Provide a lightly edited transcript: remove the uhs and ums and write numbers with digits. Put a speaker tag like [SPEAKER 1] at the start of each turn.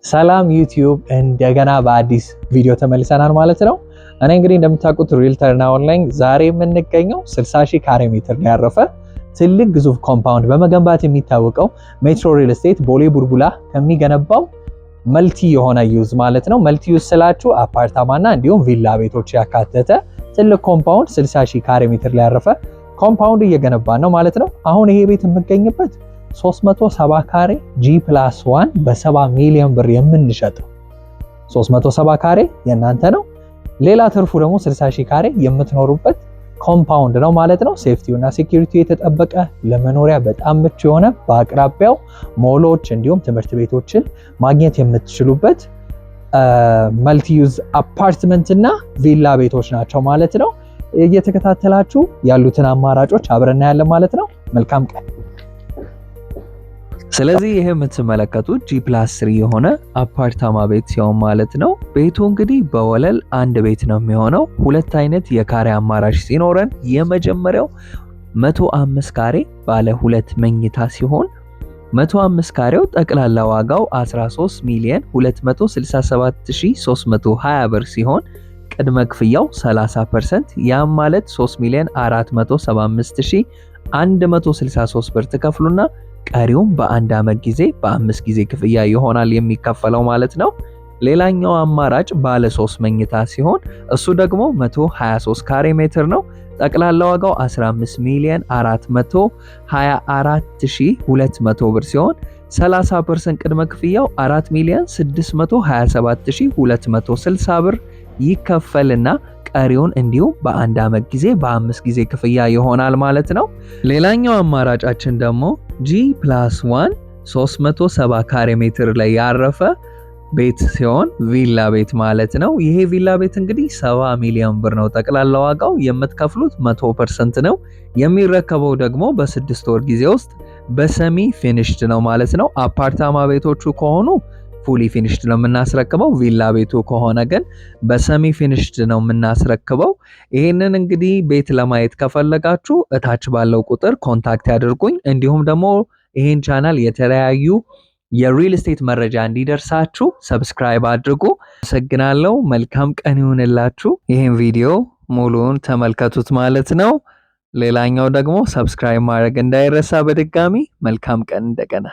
[SPEAKER 1] ሰላም ዩቲዩብ እንደገና በአዲስ ቪዲዮ ተመልሰናል ማለት ነው። እኔ እንግዲህ እንደምታውቁት ሪልተር እና ኦንላይን ዛሬ የምንገኘው 60,000 ካሬ ሜትር ላይ ያረፈ ትልቅ ግዙፍ ኮምፓውንድ በመገንባት የሚታወቀው ሜትሮ ሪል ስቴት ቦሌ ቡልቡላ ከሚገነባው መልቲ የሆነ ዩዝ ማለት ነው። መልቲ ዩዝ ስላችሁ አፓርታማና እንዲሁም ቪላ ቤቶች ያካተተ ትልቅ ኮምፓውንድ 60,000 ካሬ ሜትር ላይ ያረፈ ኮምፓውንድ እየገነባ ነው ማለት ነው። አሁን ይሄ ቤት የምገኝበት 370 ካሬ G+1 በ70 ሚሊዮን ብር የምንሸጠው 370 ካሬ የእናንተ ነው። ሌላ ትርፉ ደግሞ 60,000 ካሬ የምትኖሩበት ኮምፓውንድ ነው ማለት ነው። ሴፍቲውና ሴኩሪቲው የተጠበቀ ለመኖሪያ በጣም ምቹ የሆነ በአቅራቢያው ሞሎች እንዲሁም ትምህርት ቤቶችን ማግኘት የምትችሉበት መልቲ ዩዝ አፓርትመንት እና ቪላ ቤቶች ናቸው ማለት ነው። እየተከታተላችሁ ያሉትን አማራጮች አብረና ያለ ማለት ነው። መልካም ቀን። ስለዚህ ይሄ የምትመለከቱት G+3 የሆነ አፓርታማ ቤት ሲሆን ማለት ነው። ቤቱ እንግዲህ በወለል አንድ ቤት ነው የሚሆነው። ሁለት አይነት የካሬ አማራጭ ሲኖረን የመጀመሪያው 105 ካሬ ባለ ሁለት መኝታ ሲሆን 105 ካሬው ጠቅላላ ዋጋው 13,267,320 ብር ሲሆን ቅድመ ክፍያው 30% ያም ማለት 3,475,163 ብር ትከፍሉና ቀሪውም በአንድ ዓመት ጊዜ በ5 ጊዜ ክፍያ ይሆናል የሚከፈለው ማለት ነው። ሌላኛው አማራጭ ባለ 3 መኝታ ሲሆን እሱ ደግሞ 123 ካሬ ሜትር ነው። ጠቅላላ ዋጋው 15,424,200 ብር ሲሆን 30% ቅድመ ክፍያው 4,627,260 ብር ይከፈልና ቀሪውን እንዲሁም በአንድ ዓመት ጊዜ በ5 ጊዜ ክፍያ ይሆናል ማለት ነው። ሌላኛው አማራጫችን ደግሞ G+1 370 ካሬ ሜትር ላይ ያረፈ ቤት ሲሆን ቪላ ቤት ማለት ነው። ይሄ ቪላ ቤት እንግዲህ 70 ሚሊዮን ብር ነው ጠቅላላ ዋጋው። የምትከፍሉት 100% ነው። የሚረከበው ደግሞ በ6 ወር ጊዜ ውስጥ በሰሚ ፊኒሽድ ነው ማለት ነው። አፓርታማ ቤቶቹ ከሆኑ ፉሊ ፊኒሽድ ነው የምናስረክበው። ቪላ ቤቱ ከሆነ ግን በሰሚ ፊኒሽድ ነው የምናስረክበው። ይሄንን እንግዲህ ቤት ለማየት ከፈለጋችሁ እታች ባለው ቁጥር ኮንታክት ያድርጉኝ። እንዲሁም ደግሞ ይሄን ቻናል የተለያዩ የሪል ስቴት መረጃ እንዲደርሳችሁ ሰብስክራይብ አድርጉ። አመሰግናለሁ። መልካም ቀን ይሁንላችሁ። ይሄን ቪዲዮ ሙሉውን ተመልከቱት ማለት ነው። ሌላኛው ደግሞ ሰብስክራይብ ማድረግ እንዳይረሳ። በድጋሚ መልካም ቀን እንደገና